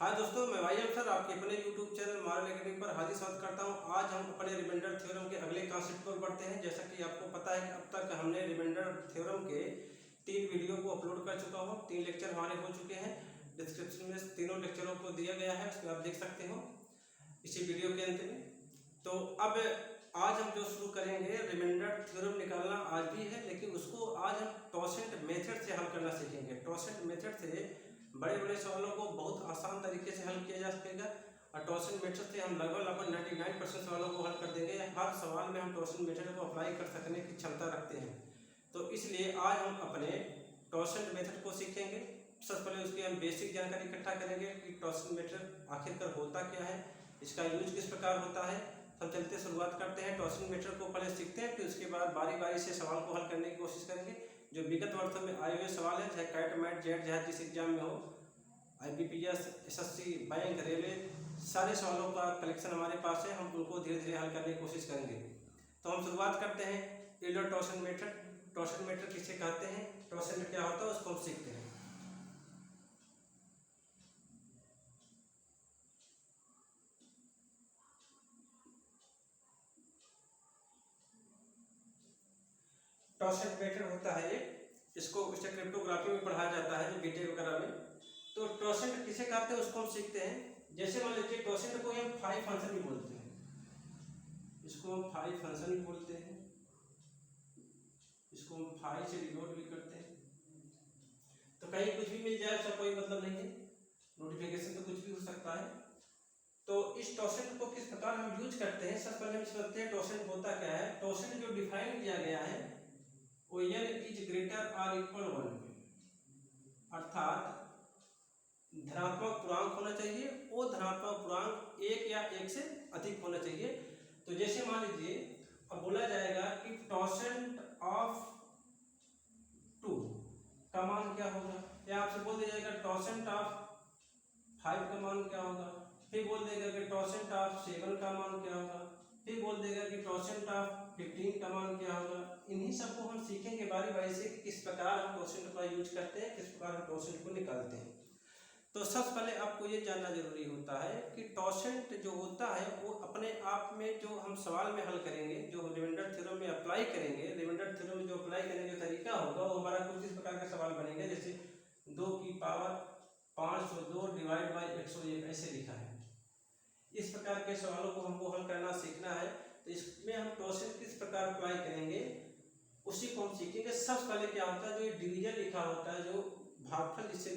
हाय दोस्तों, मैं भाई अफसर आपके अपने यूट्यूब चैनल मॉरल एकेडमी पर हाजिर स्वागत करता हूं। आज हम अपने रिमाइंडर थ्योरम के अगले कॉन्सेप्ट पर बढ़ते हैं। जैसा कि आपको पता है कि अब तक हमने रिमाइंडर थ्योरम के 3 वीडियो को अपलोड कर चुका हूं। 3 लेक्चर हमारे हो चुके हैं। डिस्क्रिप्शन में तीनों लेक्चरों को दिया गया है, उसमें आप देख सकते हो इसी वीडियो के अंत में। तो अब आज हम जो शुरू करेंगे, रिमाइंडर थ्योरम निकालना आज भी है, लेकिन उसको आज हम टॉसेंट मेथड से हल करना सीखेंगे। टॉसेंट मेथड से बड़े बड़े सवालों को बहुत आसान तरीके से हल किया जा सकेगा और टॉसेंट मेथड से हम लगभग 99% सवालों को हल कर देंगे। हर सवाल में हम टॉसेंट मेथड को अप्लाई कर सकने की क्षमता रखते हैं। तो इसलिए आज हम अपने टॉसेंट मेथड को सीखेंगे। सबसे पहले उसकी हम बेसिक जानकारी इकट्ठा करेंगे कि टॉसेंट मेथड आखिरकार होता क्या है, इसका यूज किस प्रकार होता है। हम चलते शुरुआत करते हैं। टॉसेंट मेथड को पहले सीखते हैं, फिर उसके बाद बारी बारी से सवाल को हल करने की कोशिश करेंगे। जो विगत वर्षों में आए हुए सवाल है, चाहे कैट मैट जेट चाहे जिस एग्जाम में हो, IBPS SSC बैंक रेलवे, सारे सवालों का कलेक्शन हमारे पास है। हम उनको धीरे धीरे हल करने की कोशिश करेंगे। तो हम शुरुआत करते हैं टेलर टॉसेंट मेथड। टॉसेंट मेथड किसे कहते हैं, टॉसेंट क्या होता है, उसको हम सीखते हैं। टॉसेंट मेथड होता है इसको क्रिप्टोग्राफी में पढ़ाया जाता है, जो बीटेक वगैरह में। तो टॉसेंट किसे कहते हैं उसको हम सीखते हैं। जैसे मान लीजिए टॉसेंट को हम 5 फंक्शन भी बोलते हैं, इसको हम 5 फंक्शन भी बोलते हैं, इसको हम 5 से डिनोट भी करते हैं। तो कहीं कुछ भी मिल जाए उसका कोई मतलब नहीं है, नोटिफिकेशन तो कुछ भी हो सकता है। तो इस टॉसेंट को किस प्रकार हम यूज करते हैं, सबसे पहले हम समझते हैं टॉसेंट होता क्या है। टॉसेंट जो डिफाइन किया गया है वो n is greater or equal 1, अर्थात धनात्मक पूर्णांक होना चाहिए, वो धनात्मक पूर्णांक 1 या 1 से अधिक होना चाहिए। तो जैसे मान लीजिए अब बोला जाएगा कि टॉसेंट ऑफ 2 का मान क्या होगा, या आपसे बोल दिया जाएगा टॉसेंट ऑफ 5 का मान क्या होगा, फिर बोल देगा कि टॉसेंट ऑफ 7 का मान क्या होगा, फिर बोल देगा कि टॉसेंट ऑफ 15 का मान क्या होगा। इन्हीं सबको हम सीखेंगे बारी बारी से कि किस प्रकार हम टॉसेंट का यूज करते हैं, किस प्रकार हम टॉसेंट को निकालते हैं। तो सबसे पहले आपको ये जानना जरूरी होता है कि टॉसेंट जो होता है वो अपने आप में, जो हम सवाल में हल करेंगे, जो रिमाइंडर थ्योरम में अप्लाई करेंगे, रिमाइंडर थ्योरम में जो अप्लाई करने का तरीका होगा वो हमारा कुछ इस प्रकार का सवाल बनेगा। जैसे 2 की पावर 502 डिवाइड बाई 101 ऐसे लिखा है। इस प्रकार के सवालों को हमको हल करना सीखना है। तो इसमें हम टॉसेंट किस प्रकार अप्लाई करेंगे उसी को हम सीखेंगे। सबसे पहले क्या होता है, जो डिवीजन लिखा होता है, जो भागफल जिससे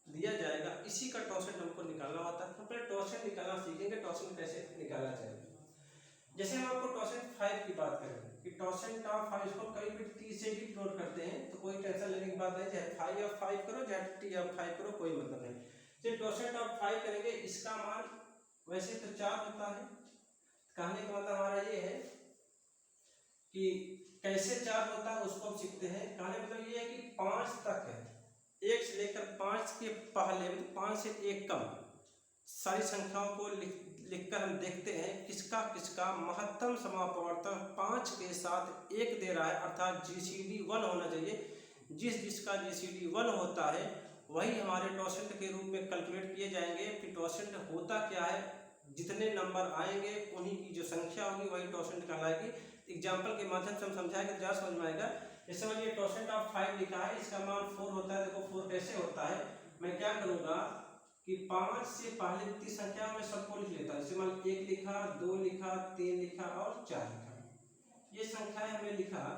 दिया जाएगा, इसी का टॉसेंट हमको निकालना होता है। तो पहले टॉसेंट निकालना सीखेंगे, टॉसेंट कैसे निकाला जाएगा। जैसे हम आपको टॉसेंट 5 की बात करें कि टॉसेंट ऑफ 5 इसको कभी भी टी से भी नोट करते हैं, तो कोई टेंशन लेने की बात नहीं, चाहे 5 ऑफ 5 करो चाहे टी ऑफ 5 करो, कोई मतलब नहीं। जब टॉसेंट ऑफ 5 करेंगे, इसका मान वैसे तो 4 होता है। कहने का मतलब हमारा ये है कि कैसे 4 होता है उसको हम सीखते हैं। कहने का मतलब ये है कि 5 तक है, 1 से लेकर 5 के पहले, 5 से 1 कम सारी संख्याओं को लिखकर हम देखते हैं किसका किसका महत्तम समापवर्तन 5 के साथ 1 दे रहा है, अर्थात GCD 1 होना चाहिए। जिसका GCD 1 होता है वही हमारे टॉसेंट के रूप में कैलकुलेट किए जाएंगे। फिर टॉसेंट होता क्या है, जितने नंबर आएंगे उन्हीं की जो संख्या होगी वही टॉसेंट कहलाएगी। एग्जाम्पल के माध्यम से हम समझाएंगे, ज़्यादा समझ में आएगा। जैसे समझिए टॉसेंट ऑफ 5 लिखा है, इसका मान 4 होता है। देखो 4 कैसे होता है, मैं क्या करूंगा कि 5 से पहले जितनी संख्या में सबको लिख लेता हूँ। जैसे मान 1 लिखा, 2 लिखा, 3 लिखा और 4 लिखा, ये संख्याएं हमने लिखा।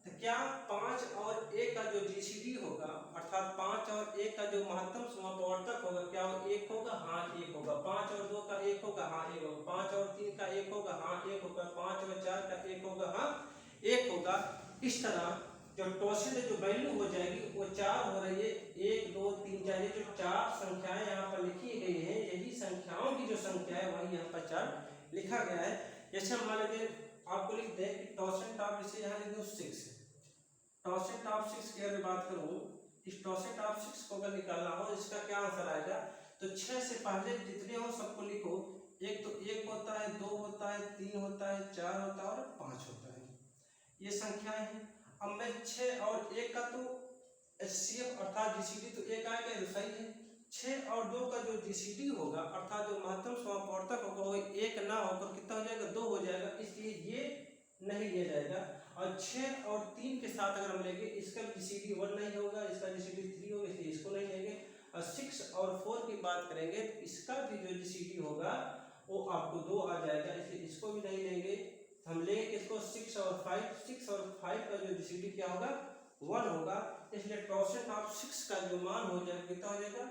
तो क्या 5 और 1 का जो GCD होगा, अर्थात 5 और 1 का जो महत्तम समापवर्तक होगा, क्या वो 1 होगा? हाँ 1 होगा। 5 और 2 का 1 होगा? हाँ 1 होगा। 5 और 3 का 1 होगा? हाँ 1 होगा। 5 और 4 का 1 होगा? हाँ 1 होगा। इस तरह जो टॉसेंट जो वैल्यू हो जाएगी वो 4 हो रही है। 1 2 3 4, ये जो 4 संख्याएं यहाँ पर लिखी गई हैं, यही संख्याओं की जो संख्या है वही यहाँ पर 4 लिखा गया है। जैसे हम मान लीजिए आपको लिख दें कि टॉसेंट ऑफ, जैसे यहाँ लिख दूँ 6, टॉसेंट ऑफ 6 की अगर बात करूँ, इस टॉसेंट ऑफ 6 को अगर निकालना हो, इसका क्या आंसर आएगा, तो 6 से पहले जितने हो सबको लिखो। एक तो 1 होता है, 2 होता है, 3 होता है, 4 होता है और 5 होता है, ये संख्याएं हैं। अब मैं 6 और 1 का तो HCF अर्थात GCD तो 1 आएगा, ये सही है। 6 और 2 का जो जीसीडी होगा अर्थात जो महत्तम समापवर्तक होगा वो 1 ना होकर कितना हो जाएगा, 2 हो जाएगा, इसलिए ये नहीं लिया जाएगा। और 6 और 3 के साथ अगर हम लेंगे, इसका जीसीडी 1 नहीं होगा, इसका जीसीडी 3 होगा, इसलिए इसको नहीं लेंगे। और 6 और 4 की बात करेंगे, इसका भी जो जीसीडी होगा वो आपको 2 आ जाएगा, इसलिए इसको भी नहीं लेंगे। हम लेंगे इसको 6 और 5 का जो जीसीडी क्या होगा, 1 होगा, इसलिए टॉर्शन ऑफ 6 का जो मान हो जाएगा कितना हो जाएगा,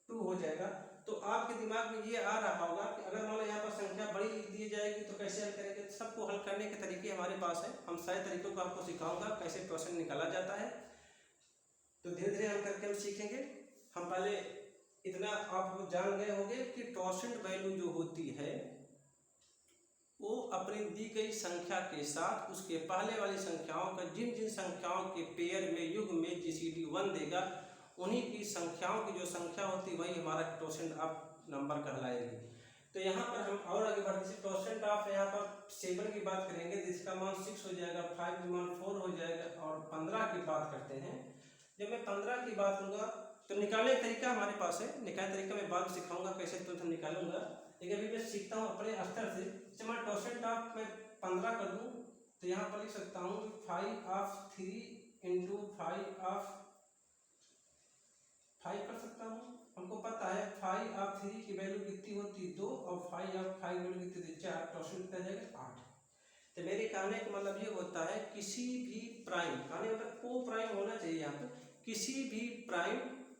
2 हो जाएगा। तो आपके दिमाग में ये आ रहा होगा कि अगर मान लो यहाँ पर संख्या बड़ी लिख दी जाएगी तो कैसे हल करेंगे। सबको हल करने के तरीके हमारे पास है, हम सारे तरीकों को आपको सिखाऊंगा कैसे क्वेश्चन निकाला जाता है। तो धीरे धीरे हल करके हम सीखेंगे। हम पहले इतना आप जान गए होंगे कि टॉर्शन वैल्यू जो होती है वो अपनी दी गई संख्या के साथ उसके पहले वाली संख्याओं का जिन जिन संख्याओं के पेयर में युग में जीसीडी 1 देगा उन्हीं की संख्याओं की जो संख्या होती है वही हमारा टॉर्शन ऑफ नंबर कहलाएगी। तो यहाँ पर हम और आगे बढ़ते हैं, टॉर्शन ऑफ यहाँ पर 7 की बात करेंगे जिसका मान 6 हो जाएगा, 5 का मान 4 हो जाएगा, और 15 की बात करते हैं। जब मैं 15 की बात करूँगा तो निकालने का तरीका हमारे पास है, निकालने तरीका मैं बाद में सिखाऊंगा कैसे तुरंत हम निकालूंगा, लेकिन अभी मैं सीखता हूँ अपने स्तर से। जब मैं टॉर्शन ऑफ मैं 15 कर दूँ तो यहाँ पर लिख सकता हूँ 5 ऑफ 3 इंटू 5 ऑफ 5 कर सकता हूँ। हमको पता है 5 ऑफ 3 की वैल्यू कितनी होती है 2, और 5 ऑफ 5 वैल्यू कितनी होती है 4, टॉर्शन कितना जाएगा 8। तो मेरे कहने का मतलब ये होता है किसी भी प्राइम, कहने मतलब को प्राइम होना चाहिए यहाँ पे, किसी भी प्राइम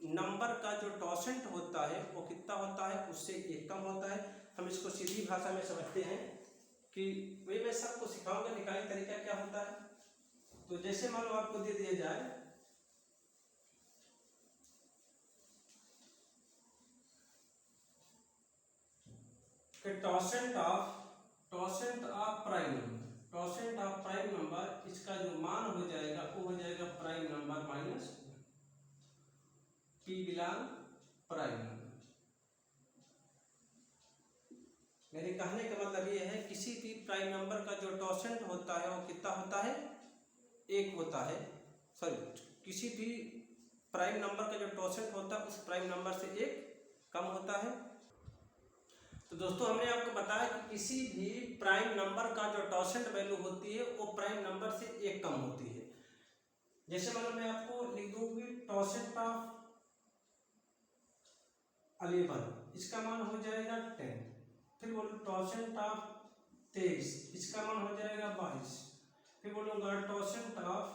नंबर का जो टॉर्शन होता है वो कितना होता है, उससे 1 कम होता है। हम इसको सीधी भाषा में समझते हैं कि वही मैं सबको सिखाऊंगा निकालने तरीका क्या होता है। तो जैसे मान लो आपको दे दिया जाए टॉर्शन ऑफ प्राइम नंबर, इसका जो मान हो जाएगा वो हो जाएगा prime number minus P belong prime number. मेरे कहने का मतलब ये है किसी भी प्राइम नंबर का जो टॉर्शन होता है वो कितना होता है, 1 होता है। सॉरी, किसी भी प्राइम नंबर का जो टॉर्शन होता है उस प्राइम नंबर से 1 कम होता है। तो दोस्तों हमने आपको बताया कि किसी भी प्राइम नंबर का जो टॉर्शन वैल्यू होती है वो प्राइम नंबर से 1 कम होती है। जैसे मतलब मैं आपको लिख दूंगी टॉर्शन ऑफ 11, इसका मान हो जाएगा 10। फिर बोलो टॉर्शन ऑफ 23, इसका मान हो जाएगा 22। फिर बोलूँगा टॉर्शन ऑफ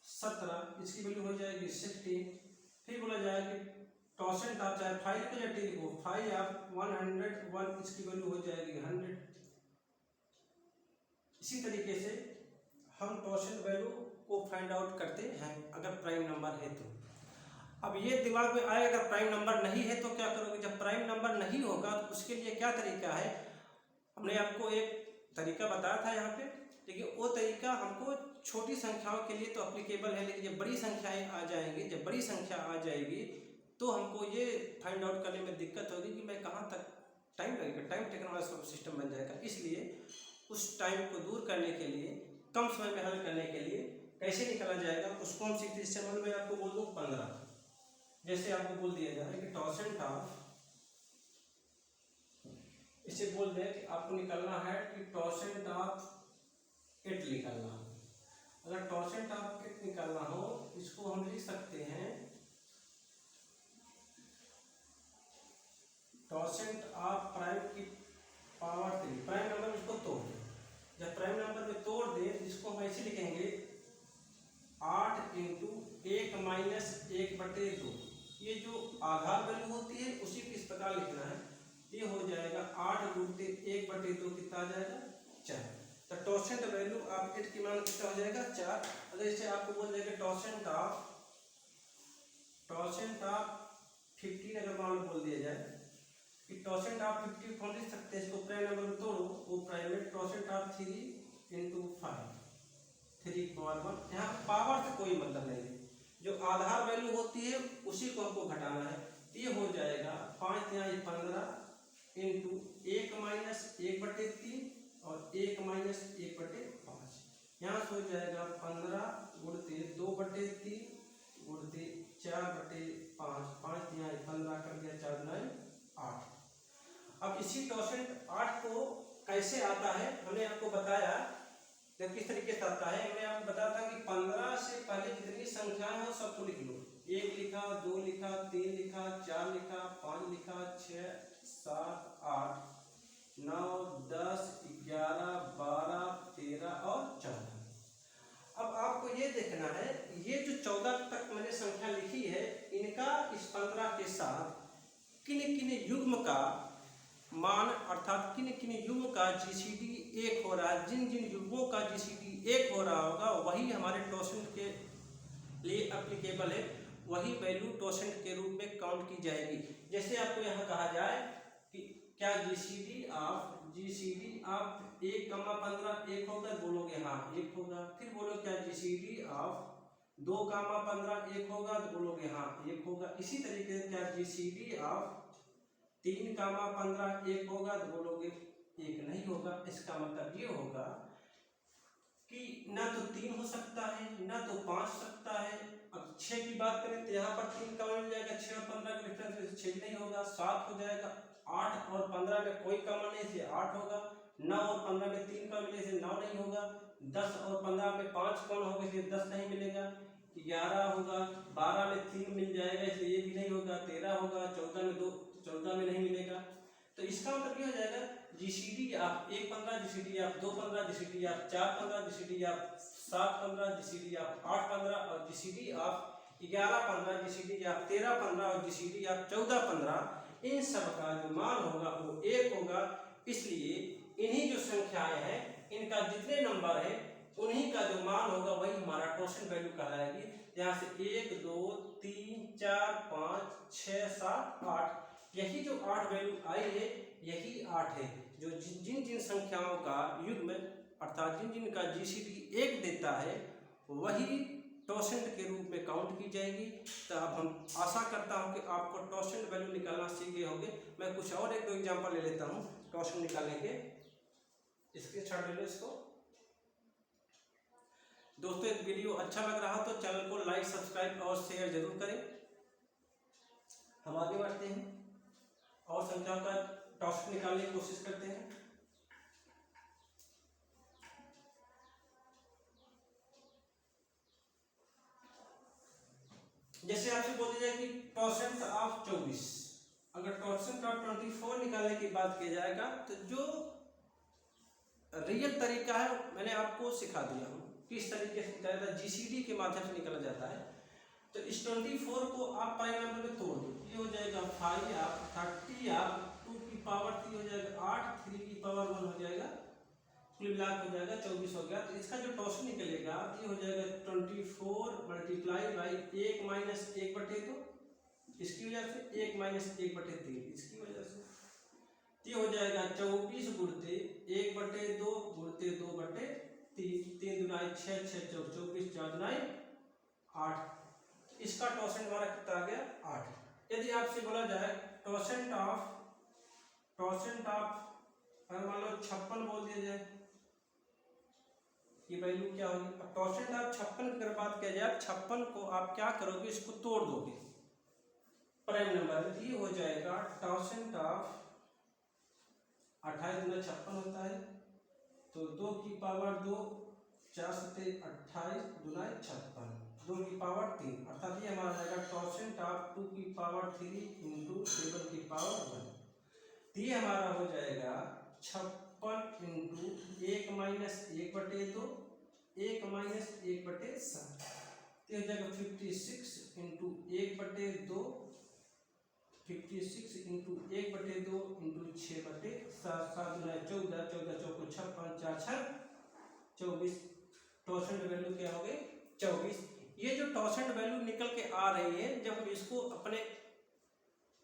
17, इसकी वैल्यू हो जाएगी 16। फिर बोला जाएगा टॉर्शन ऑफ चाहे 5 को या 10 को, 5 ऑफ 101, इसकी वैल्यू हो जाएगी 100। इसी तरीके से हम टॉर्शन वैल्यू को फाइंड आउट करते हैं अगर प्राइम नंबर है तो। अब ये दिमाग में आए अगर प्राइम नंबर नहीं है तो क्या करोगे। जब प्राइम नंबर नहीं होगा तो उसके लिए क्या तरीका है, हमने आपको एक तरीका बताया था यहाँ पे, लेकिन वो तरीका हमको छोटी संख्याओं के लिए तो अप्लीकेबल है, लेकिन जब बड़ी संख्याएं आ जाएंगी, जब बड़ी संख्या आ जाएगी तो हमको ये फाइंड आउट करने में दिक्कत होगी कि मैं कहाँ तक टाइम लगेगा, टाइम टेकन वाला सिस्टम बन जाएगा। इसलिए उस टाइम को दूर करने के लिए, कम समय में हल करने के लिए कैसे निकाला जाएगा उसको हम सीखते। इससे मैं आपको बोल दूँ 15, जैसे आपको बोल दिया जाए कि टॉर्शन ऑफ, इसे बोल दें कि आपको निकालना है कि टॉर्शन ऑफ 8 निकालना हो। अगर टॉर्शन ऑफ 8 निकालना हो इसको हम लिख सकते हैं टॉर्शन ऑफ प्राइम की पावर 3। प्राइम नंबर इसको तोड़ दें, जब प्राइम नंबर में तोड़ दें इसको हम ऐसे लिखेंगे 8 इंटू 1 माइनस 1/2। ये जो आधार वैल्यू होती है उसी को इस प्रकार लिखना है। ये हो जाएगा 8 गुणित 1/2 कितना आ जाएगा 4। तो टॉर्शन वैल्यू आप 8 की मान कितना हो जाएगा 4। अगर इसे आपको बोल देंगे टॉर्शन ऑफ 15 अगर मान बोल दिया जाए कि टॉर्शन ऑफ 50 कौन लिख सकते हैं, इसको प्राइम नंबर में तोड़ो, वो प्राइम में टॉर्शन ऑफ 3 इंटू 5, 3 पावर 1। यहाँ पावर से कोई मतलब नहीं है, जो आधार वैल्यू होती है उसी को हमको घटाना है। ये हो जाएगा 5 यहाँ 15 इंटू 1 माइनस 1/3 और 1 माइनस 1/5। यहाँ से हो जाएगा 15 गुणित 2/3 गुणित 4/5, 5 दिया 15 कर दिया, 4 9 8। अब इसी टॉसेंट 8 को कैसे आता है हमने आपको बताया, जब किस तरीके से आता है हमने आपको बताया था कि 15 से पहले जितनी संख्याएं हो सबको लिख लो। 1 लिखा, 2 लिखा, 3 लिखा, 4 लिखा, 5 लिखा, 6 7 8 9 10 11 12 13 और 14। अब आपको ये देखना है ये जो 14 तक मैंने संख्या लिखी है इनका इस 15 के साथ किन किन युग्म का मान अर्थात किन किन युग्म का जीसीडी 1 हो रहा है। जिन जिन युग्मों का जीसीडी 1 हो रहा होगा वही हमारे टॉसेंट के लिए एप्लीकेबल है, वही वैल्यू टॉसेंट के रूप में काउंट की जाएगी। जैसे आपको यहाँ कहा जाए कि क्या जीसीडी ऑफ 1,15 1 होगा, बोलोगे हाँ 1 होगा। फिर बोलो क्या जीसीडी ऑफ 2,15 1 होगा, तो बोलोगे हाँ 1 होगा। इसी तरीके से क्या जीसीडी ऑफ 3,15 1 होगा, तो बोलोगे 1 नहीं होगा। इसका मतलब ये होगा कि ना तो 3 हो सकता है ना तो 5 सकता है। अब 6 की बात करें तो यहाँ पर 3 कॉमन मिल जाएगा, 6 और 15 का डिफरेंस 6 नहीं होगा। 7 हो जाएगा, 8 और 15 में कोई कॉमन नहीं से 8 होगा। 9 और 15 में 3 कॉमन मिले से 9 नहीं होगा। 10 और 15 में 5 कॉमन होगा इसलिए 10 नहीं मिलेगा। 11 होगा, 12 में 3 मिल जाएगा इसलिए ये भी नहीं होगा। 13 होगा, 14 में नहीं मिलेगा। तो इसका मतलब ये हो जाएगा जीसीडी आप 1,15 जीसीडी आप 2,15 जीसीडी आप 4,15 जीसीडी आप 7,15 जीसीडी आप 8,15 और जीसीडी आप 11,15 जीसीडी आप 13,15 और जीसीडी आप 14,15 इन सब का जो मान होगा वो 1 होगा। इसलिए इन्हीं जो संख्याएं हैं इनका जितने नंबर है उन्हीं का जो मान होगा वही हमारा टॉसेंट वैल्यू कहलाएगी। यहाँ से 1 2 3 4 5 6 7 8 यही जो 8 वैल्यू आई है यही 8 है जो जिन जिन संख्याओं का युग्म अर्थात जिन जिन का जीसीडी 1 देता है वही टॉसेंट के रूप में काउंट की जाएगी। तो अब हम आशा करता हूं कि आपको टॉसेंट वैल्यू निकालना सीख गए होंगे। मैं कुछ और एक दो एग्जांपल ले लेता हूं टॉसेंट निकालने के। स्क्रीनशॉट ले लो इसको। दोस्तों एक वीडियो अच्छा लग रहा तो चैनल को लाइक सब्सक्राइब और शेयर जरूर करें। हम आगे बढ़ते हैं और संख्याओं का टॉसेंट निकालने की कोशिश करते हैं। जैसे आपसे बोल दिया जाए कि टॉसेंट ऑफ 24, अगर टॉसेंट ऑफ 24 निकालने की बात की जाएगा तो जो रियल तरीका है मैंने आपको सिखा दिया हूँ किस तरीके से निकाला जाता है। जीसीडी के माध्यम से निकाला जाता है। तो इस 24 को आप प्राइम नंबर में तोड़ दो, ये हो जाएगा 5 आप 30 आप 2 की पावर 3 हो जाएगा 8 3 की पावर 1 हो जाएगा, कुल मिलाकर हो जाएगा 24 हो गया। तो इसका जो टॉसेंट निकलेगा ये हो जाएगा 24 मल्टीप्लाई बाई 1 माइनस 1/2 इसकी वजह से 1 माइनस 1/3 इसकी वजह से ये हो जाएगा 24 गुणते 1/2 गुणते 2/3 3 दुनाई 6 6 24 4 दुनाई 8। इसका टॉसेंट हमारा कितना आ गया 8। यदि आपसे बोला जाए टॉसेंट ऑफ अगर मान लो 56 बोल दिया जाए ये वैल्यू क्या होगी। अब टॉसेंट ऑफ 56 की अगर बात किया जाए 56 को आप क्या करोगे इसको तोड़ दोगे प्राइम नंबर में, ये हो जाएगा टॉसेंट ऑफ 28 गुना 56 होता है तो 2 की पावर 2 4 सत्ते 28 गुना 56 2 की पावर 3 अर्थात ये हमारा जाएगा टॉसेंट ऑफ 2 की पावर 3 इंटू 7 की पावर 1। तो ये हमारा हो जाएगा 56 इंटू 1 माइनस 1/2 1 माइनस 1/7 तो हो जाएगा 56 इंटू 1/2 56 इंटू 1/2 इंटू 6/7 7 14 14 चौको 56 4 6 24। टॉसेंट वैल्यू क्या हो गई 24। ये जो टॉसेंट वैल्यू निकल के आ रही है जब हम इसको अपने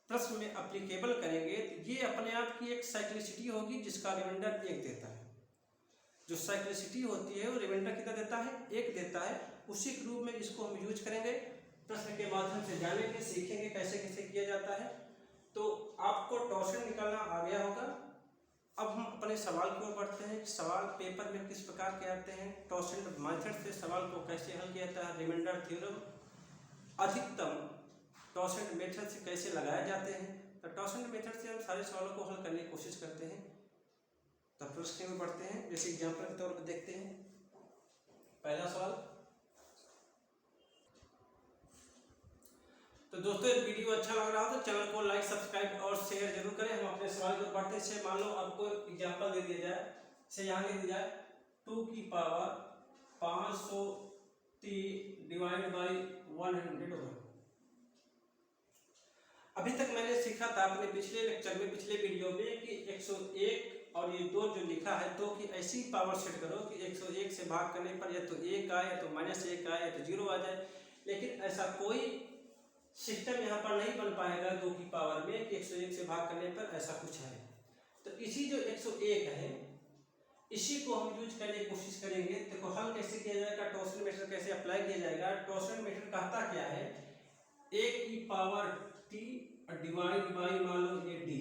प्रश्न में एप्लीकेबल करेंगे तो ये अपने आप की एक साइक्लिसिटी होगी जिसका रिमाइंडर 1 देता है। जो साइक्लिसिटी होती है वो रिमाइंडर कितना देता है 1 देता है। उसी के रूप में इसको हम यूज करेंगे, प्रश्न के माध्यम से जानेंगे सीखेंगे कैसे कैसे किया जाता है। तो आपको टॉसेंट निकालना आ गया होगा। अब हम अपने सवाल की ओर बढ़ते हैं। सवाल पेपर में किस प्रकार के आते हैं, टॉसेंट मेथड से सवाल को कैसे हल किया जाता है, रिमाइंडर थ्योरम। अधिकतम टॉसेंट मेथड से कैसे लगाए जाते हैं। तो टॉसेंट मेथड से हम सारे सवालों को हल करने की कोशिश करते हैं। तो प्रश्न में बढ़ते हैं, जैसे एग्जाम्पल के तौर पर देखते हैं। पहला सवाल, तो दोस्तों यदि वीडियो अच्छा लग रहा हो तो चैनल को लाइक, सब्सक्राइब और शेयर जरूर करें। हम अपने सवाल को पढ़ते हैं। मान लो आपको एग्जाम्पल दे दिया जाए, से यहाँ दे दिया जाए 2 की पावर 500t डिवाइड बाई 101। अभी तक मैंने सीखा था अपने पिछले लेक्चर में, पिछले वीडियो में कि 101 और ये 2 जो लिखा है 2 की ऐसी पावर सेट करो कि 101 से भाग करने पर या तो 1 आए या तो -1 आए या तो 0 आ जाए। लेकिन ऐसा कोई सिस्टम यहाँ पर नहीं बन पाएगा 2 की पावर में कि 101 से भाग करने पर ऐसा कुछ है। तो इसी जो 101 है इसी को हम यूज करने की कोशिश करेंगे। देखो हल कैसे किया जाएगा, टॉसेंट मेथड कैसे अप्लाई किया जाएगा। टॉसेंट मेथड कहता क्या है, a की पावर t डिवाइड बाई मान लो ये d,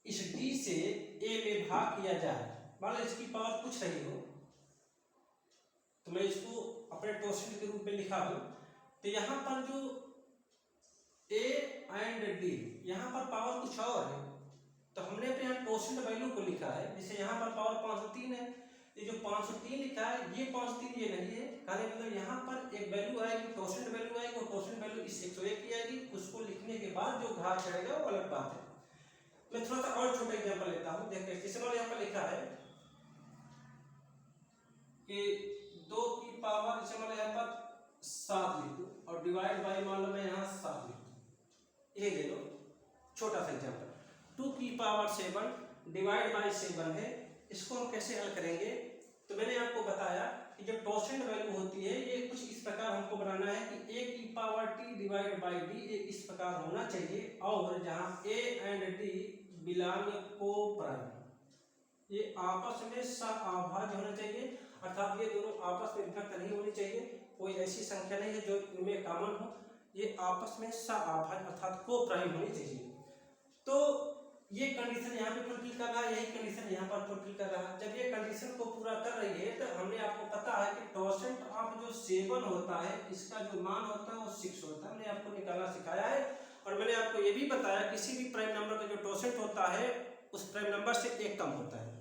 इस d से a में भाग किया जाए। मान लो इसकी पावर कुछ रही हो तो मैं इसको अपने टॉसेंट के रूप में लिखा हूं। तो यहाँ पर जो a एंड d यहाँ पर पावर कुछ और है, तो हमने अपने यहाँ टॉसेंट वैल्यू को लिखा है। जैसे यहाँ पर पावर 503 है, ये जो 503 लिखा है ये 503 ये नहीं है। कहने मतलब यहाँ पर एक वैल्यू आएगी, टॉसेंट वैल्यू आएगी, और टॉसेंट वैल्यू इस 101 की आएगी। उसको लिखने के बाद जो घात चढ़ेगा वो अलग बात है। मैं थोड़ा सा और छोटा एग्जांपल लेता हूँ। देखिए जैसे मान लो यहाँ पर लिखा है कि 2 की पावर, जैसे मान लो यहाँ पर 7 लिख दूं और डिवाइड बाई मान लो मैं यहाँ 7 लिख दूं। ये ले लो छोटा सा एग्जांपल। 2 की पावर 7 डिवाइड बाई 7 है। इसको हम कैसे हल करेंगे, तो मैंने आपको बताया कि जो टॉसेंट वैल्यू होती है ये कुछ इस प्रकार हमको बनाना है कि a की power t divide by d ये इस प्रकार होना चाहिए, और जहां a एंड d बिलोंग को प्राइम, ये आपस में सह-अभाज्य होना चाहिए। अर्थात ये दोनों आपस में विभक्त नहीं होनी चाहिए। कोई ऐसी संख्या नहीं है जो इनमें कॉमन हो, ये आपस में सह-अभाज्य अर्थात को प्राइम होनी चाहिए। तो ये कंडीशन यहाँ पे फुलफिल कर रहा है, यही कंडीशन यहाँ पर फुलफिल कर रहा है। जब ये कंडीशन को पूरा कर रही है तो हमने आपको पता है कि टॉसेंट ऑफ जो 7 होता है इसका जो मान होता है वो 6 होता है। हमने आपको निकालना सिखाया है। और मैंने आपको ये भी बताया किसी भी प्राइम नंबर का जो टॉसेंट होता है उस प्राइम नंबर से 1 कम होता है।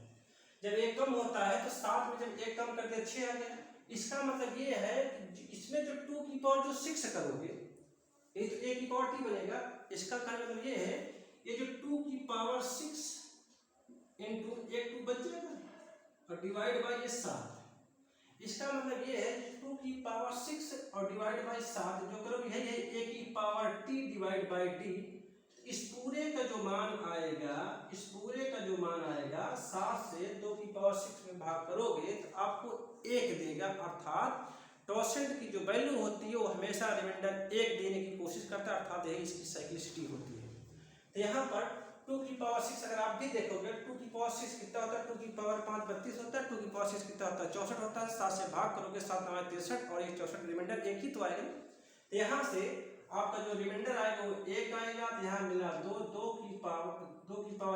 जब 1 कम होता है तो 7 में जब 1 कम करते 6 आ गया। इसका मतलब ये है कि इसमें जो 2 की पावर जो 6 करोगे ये तो a की पावर t बनेगा। इसका मतलब ये है ये जो 2 की पावर 6 इंटू 1 2 बच जाएगा और डिवाइड बाई ये 7। इसका मतलब ये है 2 की पावर 6 और डिवाइड बाई 7 जो करोगे यही है a की power t divide by d। इस पूरे का जो मान आएगा, इस पूरे का जो मान आएगा 7 से 2 की पावर 6 में भाग करोगे तो आपको 1 देगा। अर्थात टॉसेंट की जो वैल्यू होती है वो हमेशा रिमाइंडर 1 देने की कोशिश करता है। अर्थात यही इसकी साइक्लिसिटी होती है। तो यहाँ पर 2 की पावर 6 अगर आप भी देखोगे 2 की पावर 6 कितना होता है, 2 की पावर 5 32 होता है। 2 की पावर 6 कितना होता है 64 होता है। 7 से भाग करोगे 7 9 63 और ये 64 रिमाइंडर 1 ही तो आएगा। तो यहाँ से आपका जो रिमाइंडर आएगा वो 1 आएगा। तो यहाँ मिला 2 की पावर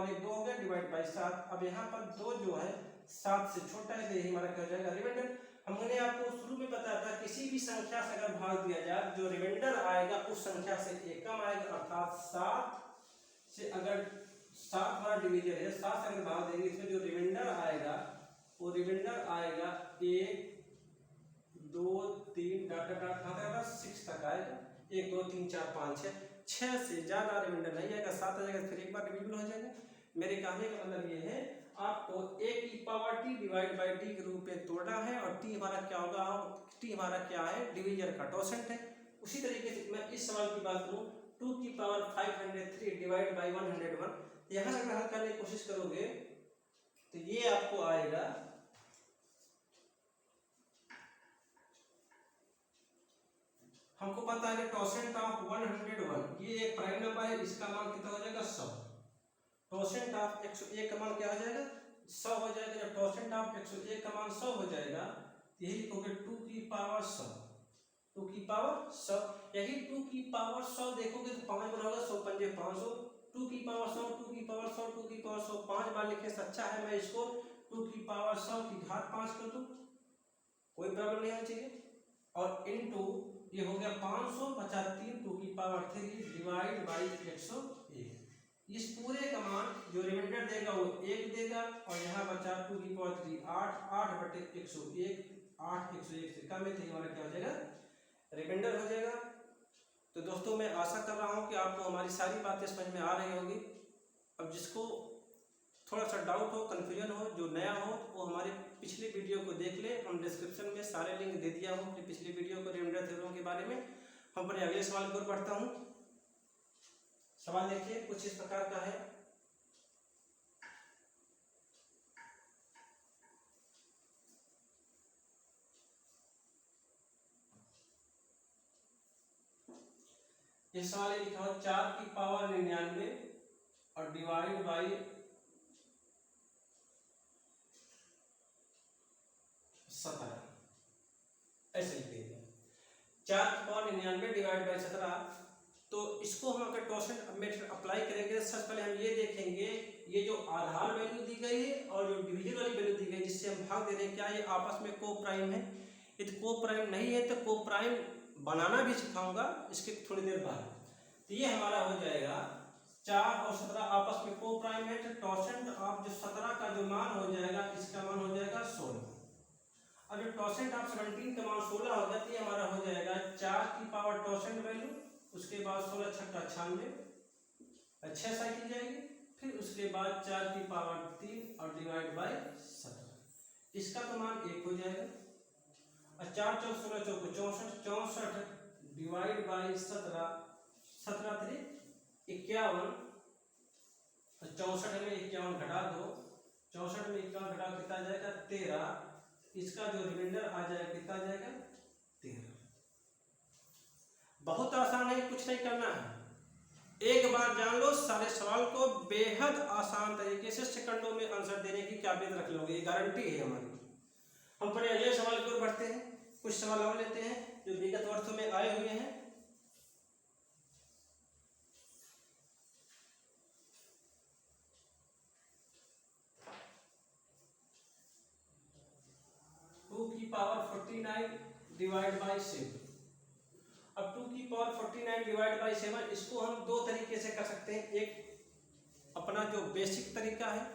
1 2 हो गया डिवाइड बाई 7। अब यहाँ पर 2 जो है 7 से छोटा है तो यही हमारा क्या हो जाएगा रिमाइंडर। हमने आपको शुरू में बताया था किसी भी संख्या से अगर भाग दिया जाए जो रिमाइंडर आएगा उस संख्या से 1 कम आएगा। अर्थात 7 से अगर 7 बार डिवीजन है, 7 से अगर भाग देंगे इसमें जो रिमाइंडर आएगा वो रिमाइंडर आएगा 1 2 3 डॉट डॉट कहाँ तक आएगा 6 तक आएगा। 1 2 3 4 5 6 से ज्यादा रिमाइंडर नहीं आएगा। 7 आ जाएगा फिर एक बार डिवीजन हो जाएगा। मेरे कहने का मतलब ये है आपको a की power t divide by d के रूप में तोड़ना है। और t हमारा क्या होगा, t हमारा क्या है डिवीजन का टॉसेंट है। उसी तरीके से मैं इस सवाल की बात करूं 2 की पावर 503 डिवाइड बाई 101, यहाँ से अगर हल करने की कोशिश करोगे तो ये आपको आएगा हमको पता है टॉसेंट ऑफ 101 ये एक प्राइम नंबर है, इसका मान कितना हो जाएगा 100। टॉसेंट ऑफ 101 का मान क्या हो जाएगा 100 हो जाएगा। जब टॉसेंट ऑफ 101 का मान 100 हो जाएगा यही लिखोगे 2 की पावर 100, 2 की पावर 100। यही 2 की पावर 100 देखोगे तो 5 बनाओगे 100 पंजे 500। 2 की पावर 100, 2 की पावर 100, 2 की पावर 100 5 बार लिखने से अच्छा है मैं इसको 2 की पावर 100 की घात 5 कर दूं। कोई प्रॉब्लम नहीं होनी चाहिए। और इनटू ये हो गया 500 बचा 3 टू की पावर 3 डिवाइड बाई 101। इस पूरे का मान जो रिमाइंडर देगा वो 1 देगा, और यहाँ बचा 2 की पावर 3 8 8 बटे 101 8 101 से कम है, तो हमारा क्या हो जाएगा रिमाइंडर हो जाएगा। तो दोस्तों मैं आशा कर रहा हूँ कि आपको हमारी सारी बातें समझ में आ रही होगी। अब जिसको थोड़ा सा डाउट हो, कन्फ्यूजन हो, जो नया हो, वो हमारे पिछले वीडियो को देख ले। हम डिस्क्रिप्शन में सारे लिंक दे दिया हूँ अपनी पिछली वीडियो को रिमाइंडर थ्योरम के बारे में। हम अपने अगले सवाल की ओर बढ़ता हूँ। सवाल देखिए कुछ इस प्रकार का है। ये सवाल ये लिखा हो 4 की पावर 99 और डिवाइड बाई 17, ऐसे लिख दिया 4 की पावर 99 डिवाइड बाई 17। तो इसको हम अगर टॉसेंट मेथड अप्लाई करेंगे तो सबसे पहले हम ये देखेंगे ये जो आधार वैल्यू दी गई है और जो डिवीजन वाली वैल्यू दी गई जिससे हम भाग दे रहे हैं, क्या ये आपस में को प्राइम है? यदि को प्राइम नहीं है तो को प्राइम बनाना भी सिखाऊंगा इसके थोड़ी देर बाद। तो ये हमारा हो जाएगा 4 और 17 आपस में को प्राइम है, तो टॉसेंट ऑफ जो 17 का जो मान हो जाएगा इसका मान हो जाएगा 16। अब जो टॉसेंट ऑफ 17 का मान 16 हो जाती है, हमारा हो जाएगा 4 की पावर टॉसेंट वैल्यू, उसके बाद 16 छक्का 96 6 साइकिल जाएगी, फिर उसके बाद 4 की पावर 3 और डिवाइड बाय 17। इसका तो मान 1 हो जाएगा। और 4 चौक 16 चौक 64 64 डिवाइड बाय 17 17 3 51, 64 में 51 घटा दो, 64 में 51 घटा कितना जाएगा 13। इसका जो रिमाइंडर आ जाएगा कितना जाएगा 13। बहुत आसान है, कुछ नहीं करना है, एक बार जान लो सारे सवाल को बेहद आसान तरीके से सेकंडों में आंसर देने की काबिलियत रख लोगे, ये गारंटी है हमारी। हम अपने अगले सवाल की ओर बढ़ते हैं। कुछ सवाल और लेते हैं जो विगत वर्षों में आए हुए हैं। टू की पावर 49 डिवाइड बाई 7। अब 2 की पावर 49 डिवाइड बाई 7 इसको हम दो तरीके से कर सकते हैं। एक अपना जो बेसिक तरीका है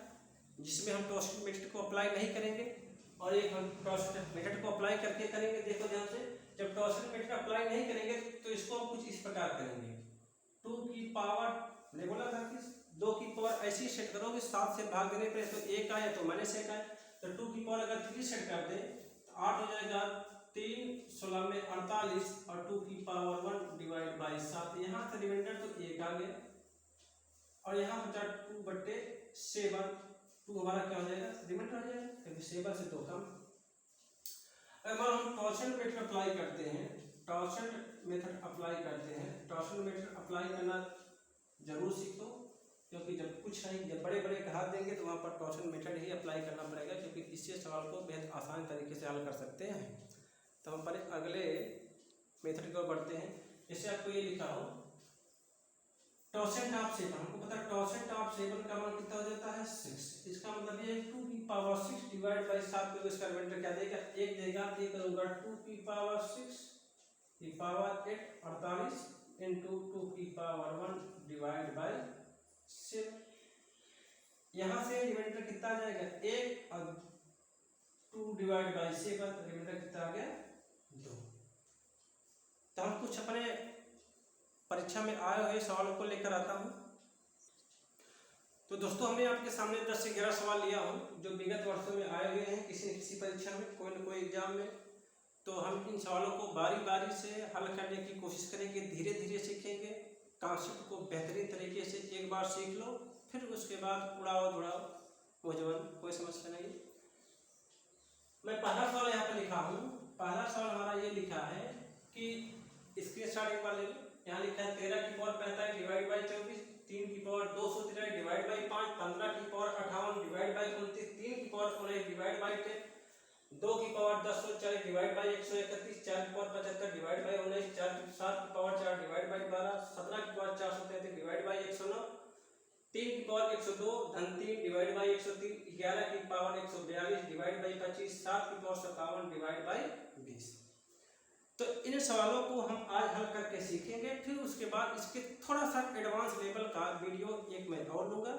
जिसमें हम टॉसेंट मेथड को अप्लाई नहीं करेंगे, और एक हम टॉसेंट मेथड को अप्लाई करके करेंगे। देखो ध्यान से, जब टॉसेंट मेथड अप्लाई नहीं करेंगे तो इसको हम कुछ इस प्रकार करेंगे। 2 की पावर मैंने बोला था कि 2 की पावर ऐसी सेट करो कि 7 से भाग देने पर तो 1 आए तो -1 आए। तो 2 की पावर अगर 3 सेट कर दें तो 8 हो जाएगा 3 16 में 48 और 2 की पावर 1 डिवाइड बाई 7। यहाँ से रिमाइंडर तो 1 आ गया और यहाँ बचा 2/7। 2 हमारा क्या हो जाएगा रिमाइंडर हो जाएगा क्योंकि 7 से 2 कम। अगर हम टॉसेंट मेथड अप्लाई करते हैं, टॉसेंट मेथड अप्लाई करते हैं, टॉसेंट मेथड अप्लाई करना जरूर सीखो, क्योंकि जब कुछ नहीं जब बड़े बड़े घात देंगे तो वहाँ पर टॉसेंट मेथड ही अप्लाई करना पड़ेगा, क्योंकि इससे सवाल को बेहद आसान तरीके से हल कर सकते हैं। तो हम पहले अगले मेथड की ओर बढ़ते हैं। जैसे आपको ये लिखा हो टॉसेंट ऑफ 7, हमको पता है टॉसेंट ऑफ 7 का मान कितना हो जाता है 6। इसका मतलब ये 2 की पावर 6 डिवाइड बाई 7 को इसका रिमाइंडर क्या देगा 1 देगा। ये करूंगा 2 की पावर 6 की पावर 8 48 इनटू 2 की पावर 1 डिवाइड बाई 7। यहाँ से रिमाइंडर कितना आ जाएगा 1 और 2 डिवाइड बाई 7 रिमाइंडर कितना आ गया 2। तो हम कुछ अपने परीक्षा में आए हुए सवालों को लेकर आता हूँ। तो दोस्तों हमने आपके सामने 10 से 11 सवाल लिया हूँ जो विगत वर्षों में आए हुए हैं किसी न किसी परीक्षा में, कोई न कोई एग्जाम में। तो हम इन सवालों को बारी बारी से हल करने की कोशिश करेंगे, धीरे धीरे सीखेंगे। कॉन्सेप्ट को बेहतरीन तरीके से एक बार सीख लो, फिर उसके बाद उड़ाओ दौड़ाओ मौजवन, कोई समस्या नहीं। मैं पहला सवाल यहाँ पर लिखा हूँ। पहला सवाल हमारा ये लिखा है कि स्क्रीनशॉट एक बार ले लो। यहाँ लिखा है 13 की पावर 45 डिवाइड बाई 24, 3 की पावर 213 डिवाइड बाई 5, 15 की पावर 58 डिवाइड बाई 29, 3 की पावर 19 डिवाइड बाई 10, 2 की पावर 1040 डिवाइड बाई 131, 4 की पावर 75 डिवाइड बाई 19, 7 की पावर 4 डिवाइड बाई 12, 17 की पावर 433 डिवाइड बाई 109, 3 की पावर 102 धन 3 डिवाइड बाई 103, 11 की पावर 142 डिवाइड बाई 25, 7 की पावर 57 डिवाइड बाई 20। तो इन सवालों को हम आज हल करके सीखेंगे। फिर उसके बाद इसके थोड़ा सा एडवांस लेवल का वीडियो एक मैं और लूँगा,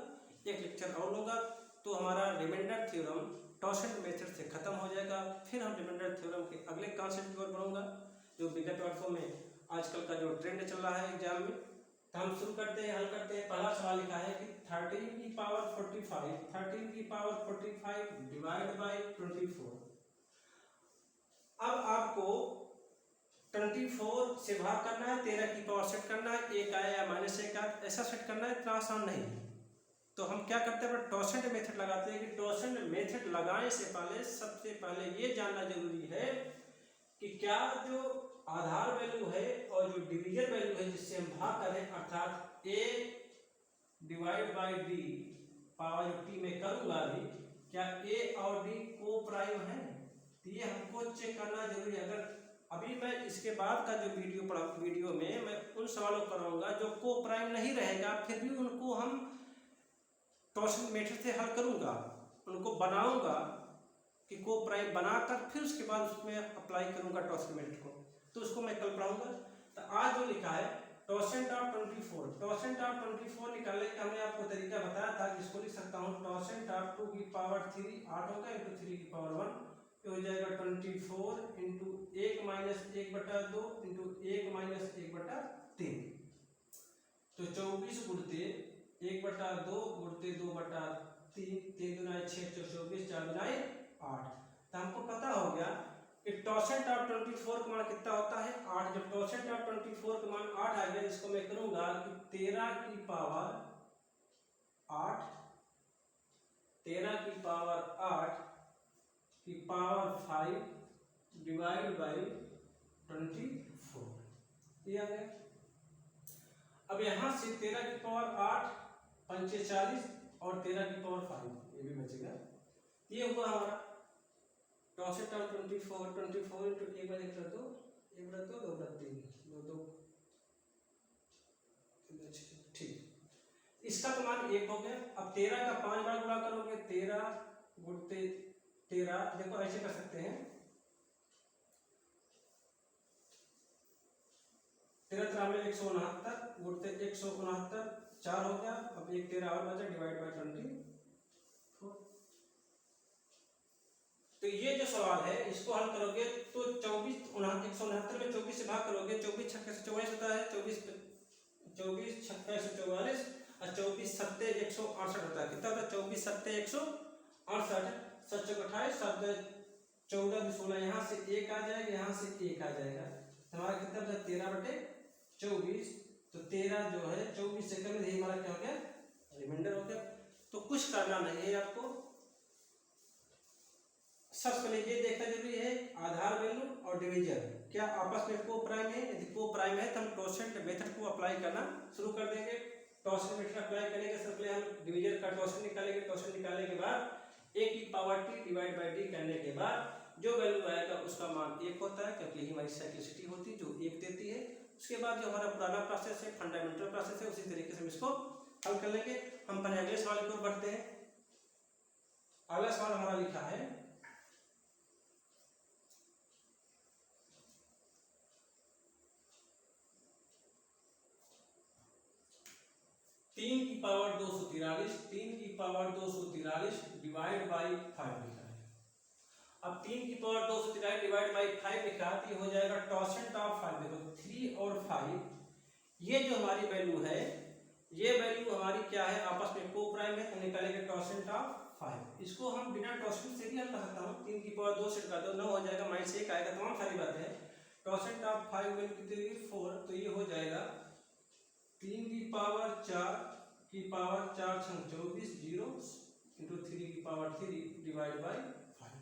एक लेक्चर और लूँगा, तो हमारा रिमाइंडर थ्योरम टॉसेंट मेथड से खत्म हो जाएगा। फिर हम रिमाइंडर थ्योरम के अगले कॉन्सेप्ट की ओर बढ़ूंगा, जो विगत वर्षों में आजकल का जो ट्रेंड चल रहा है एग्जाम में। तो हम शुरू करते हैं, हल करते हैं। पहला सवाल लिखा है कि 13 की पावर 45, 13 की पावर 45 डिवाइड बाई 24। अब आपको 24 से भाग करना है, 13 की पावर सेट करना है, एक आया या -1 आया ऐसा सेट करना है, इतना आसान नहीं है। तो हम क्या करते हैं, टॉसेंट मेथड लगाते हैं। कि टॉसेंट मेथड लगाने से पहले सबसे पहले ये जानना जरूरी है कि क्या जो आधार वैल्यू है और जो डिवीजन वैल्यू है जिससे हम भाग करें, अर्थात a divide by D power जो टी में करूंगा अभी, क्या a और d को प्राइम है? तो ये हमको चेक करना जरूरी है। अगर अभी मैं इसके बाद का जो वीडियो में मैं उन सवालों को कराऊंगा जो को प्राइम नहीं रहेगा, फिर भी उनको हम टॉसेंट मेथड से हल करूंगा, उनको बनाऊंगा कि को प्राइम बनाकर फिर उसके बाद उसमें अप्लाई करूंगा टॉसेंट मेथड को, तो उसको मैं कल पढ़ाऊंगा। तो आज जो लिखा है टॉसेंट ऑफ 24, टॉसेंट ऑफ 24 निकालने का हमने आपको तरीका बताया था, जिसको लिख सकता हूँ टॉसेंट ऑफ 2 की पावर 3, 8 होगा इंटू 3 की पावर 1, तो हो जाएगा 24 इंटू 1 माइनस 1/2 इंटू 1 माइनस 1/3। तो 24 गुणते 1/2 गुणते 2/3, 3 दूना 6, 24, 4 दूना 8। तो हमको पता हो गया कि टॉसेंट ऑफ 24 का मान कितना होता है 8। जब टॉसेंट ऑफ 24 का मान 8 आ गया, इसको मैं करूंगा कि 13 की पावर 8, 13 की पावर 8 की पावर 5 डिवाइड बाई 24, ये आ गया। अब यहां से 13 की पावर 8 पंचे 40 और 13 की पावर 5 ये भी बचेगा। ये हुआ हमारा टॉसेंट ऑफ 24, 24 इंटू 1/2, 1/2, 2/3, 2 ठीक। इसका तो मान 1 हो गया। अब 13 का 5 बार गुणा करोगे, 13 गुणते 13, देखो ऐसे कर सकते हैं, 13 में 169 गुणते 169, 4 हो गया। अब एक 13 और बचा डिवाइड बाई 24। तो ये जो सवाल है इसको हल करोगे तो 169 में 24 से भाग करोगे, 24 छक्के से 44 होता है, 24 छक्के से 44 और 24 सत्ते 168 होता है। कितना होता है 24 सत्ते 168, 7 28, 14 16, यहाँ से 1 आ जाएगा, यहाँ से 1 आ जाएगा, हमारा कितना बचा 13/24। तो 13 जो है 24 से कम, यही हमारा क्या हो गया रिमाइंडर हो गया। तो कुछ करना नहीं है आपको, सबसे पहले ये देखना जरूरी है आधार वैल्यू और डिवीजन क्या आपस में को प्राइम है। यदि को प्राइम है तो हम टॉसेंट मेथड को अप्लाई करना शुरू कर देंगे। टॉसेंट मेथड अप्लाई करने के सबसे पहले हम डिवीजन का टॉसेंट निकालेंगे। टॉसेंट निकालने के बाद a की power t divide by d करने के बाद जो वैल्यू आएगा उसका मान 1 होता है, क्योंकि यही हमारी साइक्लिसिटी होती है जो 1 देती है। उसके बाद जो हमारा पुराना प्रोसेस है, फंडामेंटल प्रोसेस है, उसी तरीके से हम इसको हल कर लेंगे। हम पहले अगले सवाल की ओर बढ़ते हैं। अगला सवाल हमारा लिखा है 3 की पावर 243, 3 की पावर 243 डिवाइड बाई 5 लिखा है। अब 3 की पावर 243 डिवाइड बाई 5 लिखा है, तो ये हो जाएगा टॉसेंट ऑफ 5। देखो 3 और 5 ये जो हमारी वैल्यू है, ये वैल्यू हमारी क्या है आपस में को प्राइम है, तो निकालेंगे टॉसेंट ऑफ 5। इसको हम बिना टॉसेंट से भी हल कर सकता हूँ। 3 की पावर 2 से कर दो 9 हो जाएगा, माइनस 1 आएगा, तमाम सारी बातें हैं। टॉसेंट ऑफ 5 वैल्यू कितनी 4, तो ये हो जाएगा 3 की पावर 4 की पावर 4 छंग 24 0 इंटू 3 की पावर 3 डिवाइड बाई 5।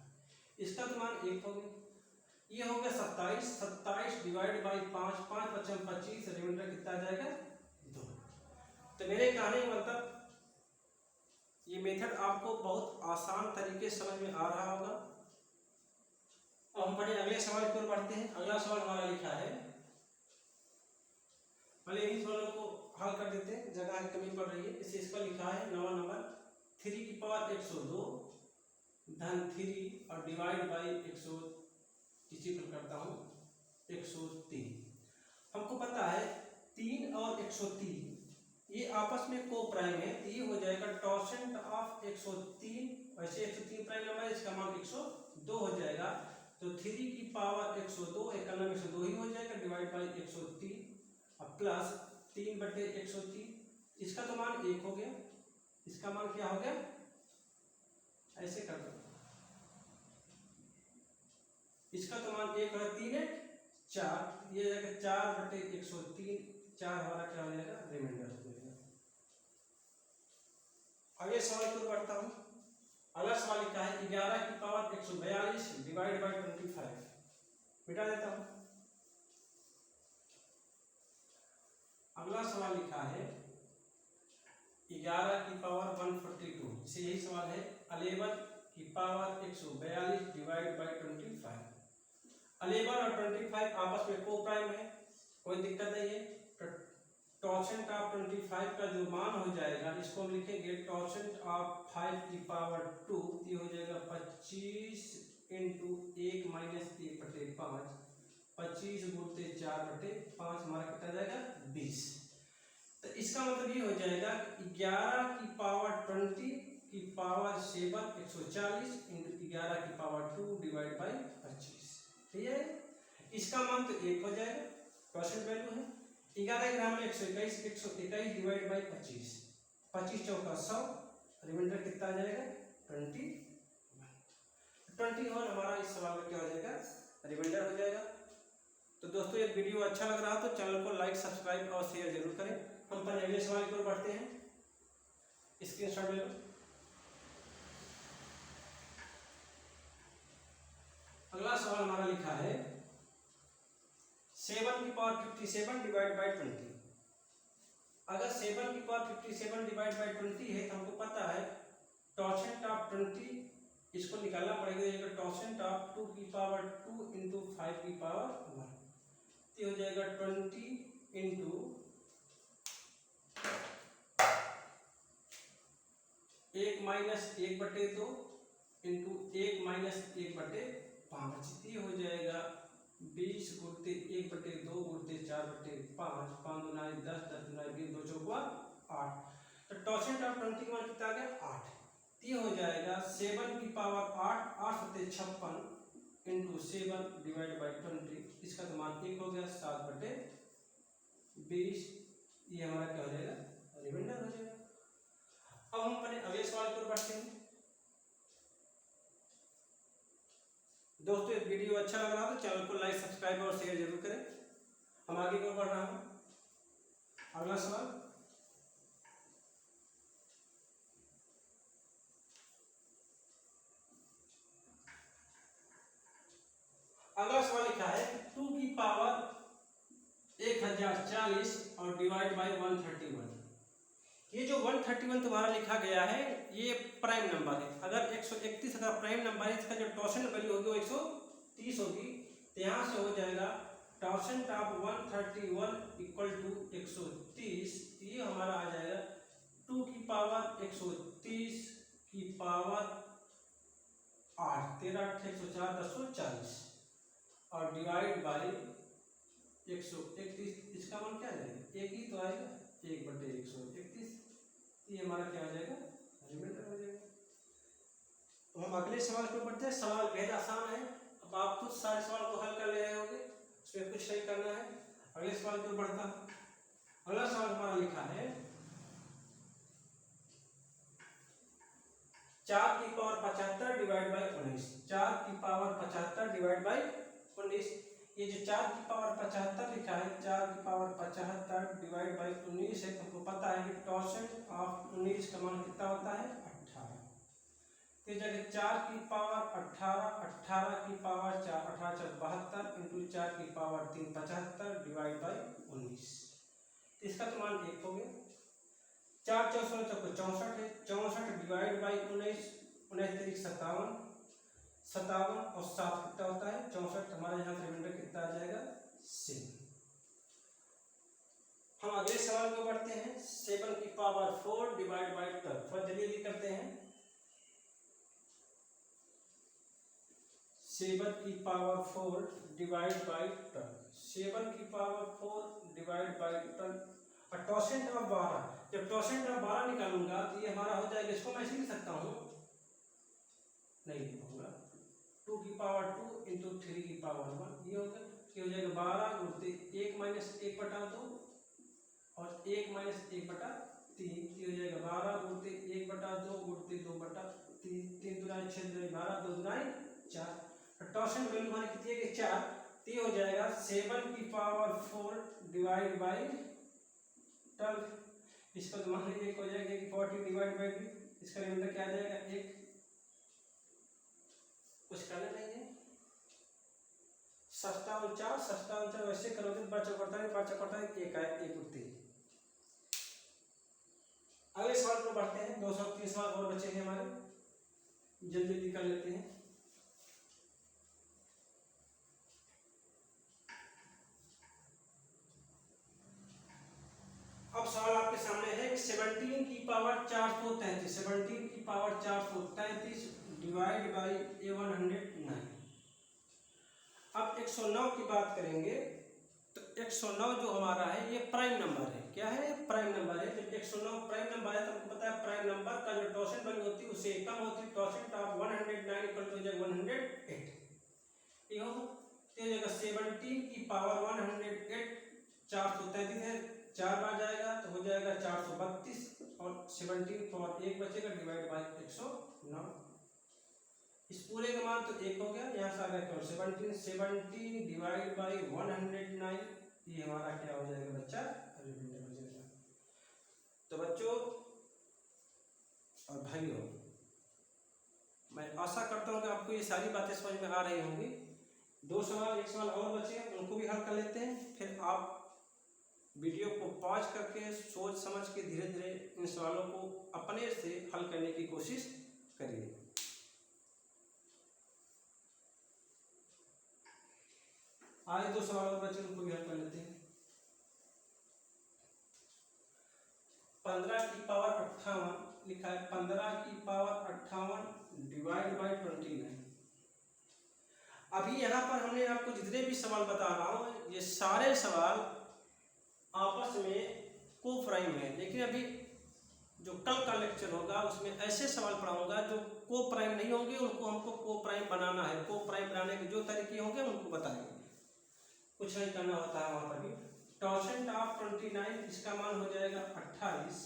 इसका तो मान 1 हो गया। ये हो गया 27, 27 डिवाइड बाई 5, 5 5 25, रिमाइंडर कितना आ जाएगा 2। तो मेरे कहने का मतलब ये मेथड आपको बहुत आसान तरीके से समझ में आ रहा होगा। अब हम पढ़े अगले सवाल की ओर बढ़ते हैं। अगला सवाल हमारा लिखा है, पहले इन सवालों को हल कर देते हैं, जगह कमी पड़ रही है। इसे इसका लिखा है नवा नंबर 3 की पावर 102 धन 3 और डिवाइड बाई 100 इसी पर करता हूँ 103। हमको पता है 3 और 103 ये आपस में को प्राइम है, तो ये हो जाएगा टॉर्सेंट ऑफ 103। वैसे 103 प्राइम नंबर है, इसका मान 102 हो जाएगा। तो 3 की पावर 102 एक का नाम 102 ही हो जाएगा डिवाइड बाई 103 और प्लस 3/103। इसका तो मान 1 हो गया, इसका मान क्या हो गया, ऐसे कर दो, इसका तो मान 1 है, 3 है 4, ये जाएगा 4/103। 4 हमारा क्या हो जाएगा, रिमाइंडर हो जाएगा। अगले सवाल को बढ़ता हूँ। अगला सवाल लिखा है 11 की पावर 142 डिवाइड बाई 25। मिटा देता हूँ। अगला सवाल लिखा है 11 की पावर 142, इसे यही सवाल है 11 की पावर 142 डिवाइड बाई 25। 11 और 25 आपस में को प्राइम है, कोई दिक्कत नहीं है। टॉर्सेंट ऑफ 25 का जो मान हो जाएगा इसको हम लिखेंगे टॉर्सेंट ऑफ 5 की पावर 2, ये हो जाएगा 25 इंटू 1 माइनस 1/5, 25 गुणते 4/5 हमारा कितना जाएगा 20। तो इसका मतलब ये हो जाएगा 11 की पावर 20 की पावर 7 140 इंटू 11 की पावर 2 डिवाइड बाई 25। ठीक है, इसका मान तो 1 हो जाएगा, परसेंट वैल्यू है। 11 ग्राम में 121, 121 डिवाइड बाई 25, 25 चौका 100, रिमाइंडर कितना आ जाएगा 21 हमारा इस सवाल में क्या हो जाएगा, रिमाइंडर हो जाएगा। तो दोस्तों ये वीडियो अच्छा लग रहा तो चैनल को लाइक सब्सक्राइब और शेयर जरूर करें। हम अगले सवाल की ओर बढ़ते हैं, स्क्रीनशॉट ले लो। अगला सवाल हमारा लिखा है 7 की पावर 57 डिवाइड बाई 20। अगर 7 की पावर 57 डिवाइड बाई 20 है तो हमको पता है टॉर्सेंट ऑफ 20 इसको निकालना पड़ेगा। टॉर्सेंट ऑफ 2 की पावर 2 इंटू 5 की पावर 1, ये हो जाएगा 20 इंटू 1 माइनस 1/2 इंटू 1 माइनस 1/5, ये हो जाएगा 20 गुणते 1/2 गुणते 4/5, 5 दूना 10, 10 दूना 20, 2 चौका 8। तो टॉर्सेंट ऑफ 20 का मान कितना आ गया 8, ये हो जाएगा 7 की पावर 8, 8 सत्ते 56 इंटू 7 डिवाइड बाई 20, इसका तो मान 1 हो गया 7/20, ये हमारा क्या हो जाएगा, रिमाइंडर हो जाएगा। अब हम अपने अगले सवाल पर बढ़ते हैं। दोस्तों ये वीडियो अच्छा लग रहा तो चैनल को लाइक सब्सक्राइब और शेयर जरूर करें। हम आगे को बढ़ रहा हूं। अगला सवाल लिखा है 2 की पावर 1040 और डिवाइड बाई 131। ये जो 131 तुम्हारा लिखा गया है ये प्राइम नंबर है। अगर 131 अगर प्राइम नंबर है, इसका जो टॉर्सेंट वैल्यू होगी वो 130 होगी। तो यहाँ से हो जाएगा टॉर्सेंट ऑफ 131 इक्वल टू 130, ये हमारा आ जाएगा 2 की पावर 130 की पावर 8, 13 8 104 1040 और डिवाइड बाई 131, इसका मान क्या आ जाएगा, एक ही तो आएगा, 1/131, ये हमारा क्या हो जाएगा, रिमाइंडर हो जाएगा। तो हम अगले सवाल पर बढ़ते हैं। सवाल बेहद आसान है, अब आप खुद सारे सवाल को हल कर ले रहे होंगे, उसमें कुछ नहीं करना है। अगले सवाल पर बढ़ता हूं। अगला सवाल हमारा लिखा है 4 की पावर 75 डिवाइड बाई 19। 4 की पावर 75 डिवाइड बाई 19, ये जो 4 की पावर 75 लिखा है, 4 की पावर 75 डिवाइड बाई 19 है, तो हमको पता है कि टॉर्सेंट ऑफ 19 का मान कितना होता है 18। तो जगह 4 की पावर 18, 18 की पावर 4, 18 4 72 इंटू 4 की पावर 3 75 डिवाइड बाई 19, तो इसका तो मान 1 हो गया। 4 4 64 है, 64 डिवाइड बाई 19, 19 3 57, 57 और 7 कितना होता है 64, हमारे यहाँ से रिमाइंडर कितना आ जाएगा 7। हम अगले सवाल को बढ़ते हैं। 7 की पावर 4 डिवाइड बाई 12, थोड़ा जल्दी जल्दी करते हैं। 7 की पावर 4 डिवाइड बाई 12, 7 की पावर 4 डिवाइड बाई 12 और टॉसेंट ऑफ 12। जब टॉसेंट ऑफ 12 निकालूंगा तो ये हमारा हो जाएगा, इसको मैं लिख सकता हूँ, नहीं लिख पाऊंगा, 2 की पावर 2 इंटू 3 की पावर 1, ये हो गया। ये हो जाएगा 12 गुणते 1 माइनस 1/2 और 1 माइनस 1/3, ये हो जाएगा 12 गुणते 1/2 गुणते 2/3, 3 दूनी 6 दूनी 12, 2 दूनी 4। टॉसेंट वैल्यू हमारी कितनी है, 4। तो ये हो जाएगा 7 की पावर 4 डिवाइड बाई 12। इसका तो मान लीजिए 1 हो जाएगा कि 40 डिवाइड बाई 2, इसका रिमाइंडर क्या आ जाएगा 1। कुछ करना नहीं है, सस्ता और 4 वैसे करोगे तो बचा पड़ता है 1 है 1 उठती। अगले सवाल पर बढ़ते हैं। 203 सवाल और बचे हैं हमारे, जल्दी जल्दी कर लेते हैं। अब सवाल आपके सामने है 17 की पावर 433, 17 की पावर 433 डिवाइड बाई 109। अब 109 की बात करेंगे तो 109 जो हमारा है ये प्राइम नंबर है। क्या है, प्राइम नंबर है। जब 109 प्राइम नंबर है तो आपको पता है प्राइम नंबर का जो टॉसेंट वैल्यू होती है उससे कम होती है। टॉसेंट ऑफ 109 इक्वल टू 108, ये हो जाएगा 17 की पावर 108, 433 है, 4 बार जाएगा तो हो जाएगा 432 और 17 पावर 1 बचेगा डिवाइड बाई 109। इस पूरे का मान तो 1 हो गया, यहाँ से आ गया 17 डिवाइड बाई 109, ये हमारा क्या हो जाएगा बच्चा, रिमाइंडर हो जाएगा। तो बच्चों और भाइयों, मैं आशा करता हूँ कि आपको ये सारी बातें समझ में आ रही होंगी। 2 सवाल, 1 सवाल और बचे हैं, उनको भी हल कर लेते हैं। फिर आप वीडियो को पॉज करके सोच समझ के धीरे धीरे इन सवालों को अपने से हल करने की कोशिश करिए। आगे 2 सवाल और बचे, उनको भी हल कर लेते हैं। 15 की पावर 58 लिखा है, 15 की पावर 58 डिवाइड बाई 29। अभी यहाँ पर हमने आपको जितने भी सवाल बता रहा हूँ ये सारे सवाल आपस में को प्राइम है, लेकिन अभी जो कल का लेक्चर होगा उसमें ऐसे सवाल पढ़ाऊंगा जो को प्राइम नहीं होंगे, उनको हमको को प्राइम बनाना है। को प्राइम बनाने के जो तरीके होंगे उनको बताएंगे, कुछ नहीं करना होता है वहाँ पर भी। टॉसेंट ऑफ 29, इसका मान हो जाएगा 28,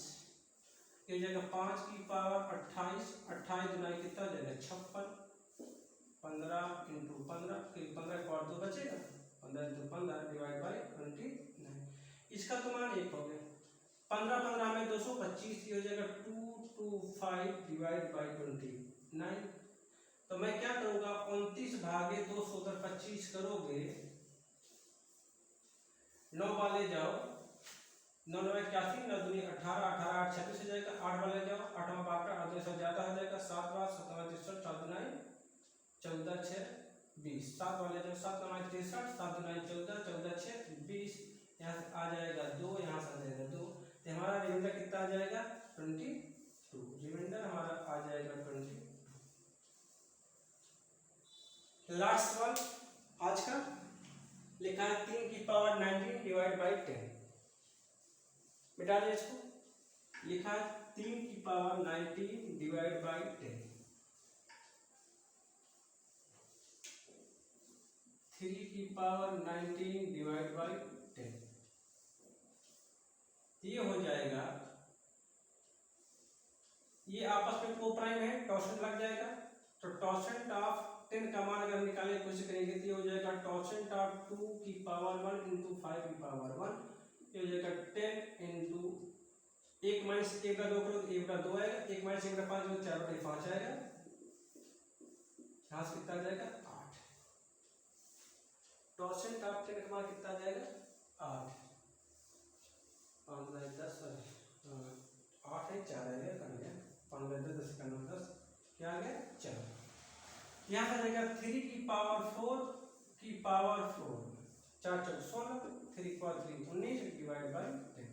ये जाएगा 5 की पावर 28, 28 दुनाई कितना हो जाएगा 56, 15 इंटू 15, फिर 15 के बाद 2 बचेगा, 15 इंटू 15 डिवाइड बाई 29। इसका तो मान 1 हो गया, 15 15 में 225, ये हो जाएगा 225 डिवाइड बाई 29। तो मैं क्या करूँगा, 29 भागे 200 उधर 25 करोगे, 9 वाले जाओ, 9 9 81, 9 दूनी 18, 18 8 26 हो जाएगा, 8 वाले जाओ, 8वां भाग 8 2 ज्यादा हो जाएगा, 7 बार 7 63, 7 दुनाई 14 6 20, 7 वाले जाओ, 7 9 63, 7 दुनाई 14, 14 6 20, यहाँ से आ जाएगा 2, यहाँ से आ जाएगा 2, तो हमारा रिमाइंडर कितना आ जाएगा 22, रिमाइंडर हमारा आ जाएगा 22। लास्ट सवाल आज का लिखा है 3 की पावर 19 डिवाइड बाई 10, मिटा दे इसको। लिखा है 3 की पावर 19 डिवाइड बाई 10, 3 की पावर 19 डिवाइड बाई 10, ये हो जाएगा, ये आपस में को प्राइम है, टॉसेंट लग जाएगा। तो टॉसेंट ऑफ 10 का मान अगर निकालने की कोशिश करेंगे तो ये हो जाएगा टॉसेंट ऑफ 2 की पावर 1 इंटू 5 की पावर 1, ये हो जाएगा 10 इंटू 1 माइनस 1 का 2 करो तो 1 का 2 आएगा, 1 माइनस 1 का 5 हो 4 बटे 5 आएगा, यहाँ से कितना आ जाएगा 8। टॉसेंट ऑफ 10 का मान कितना आ जाएगा 8, 5 बाई 10 8 है 4 आएगा, कर गया 5 बाई 10 का 9 10, क्या आ गया 4। यहाँ आ जाएगा 3 की पावर 4 की पावर 4, 4 चौक 16, 3 4 3 19 डिवाइड बाई 10।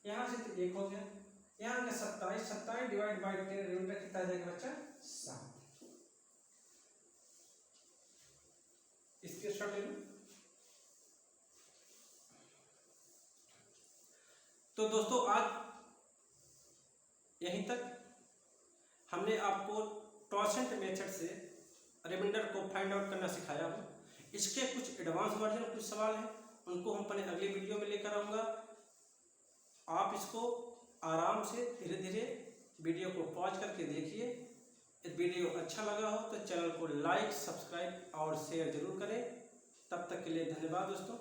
यहाँ से तो 1 हो गया, यहाँ का 27, 27 डिवाइड बाई 10 रिमाइंडर कितना जाएगा बच्चा 7। इसके शॉर्ट ले लो। तो दोस्तों आज यहीं तक हमने आपको टॉर्सेंट मेथड से रिमाइंडर को फाइंड आउट करना सिखाया हूँ। इसके कुछ एडवांस वर्जन कुछ सवाल हैं, उनको हम अपने अगली वीडियो में लेकर आऊँगा। आप इसको आराम से धीरे धीरे वीडियो को पॉज करके देखिए। यदि वीडियो अच्छा लगा हो तो चैनल को लाइक, सब्सक्राइब और शेयर जरूर करें। तब तक के लिए धन्यवाद दोस्तों।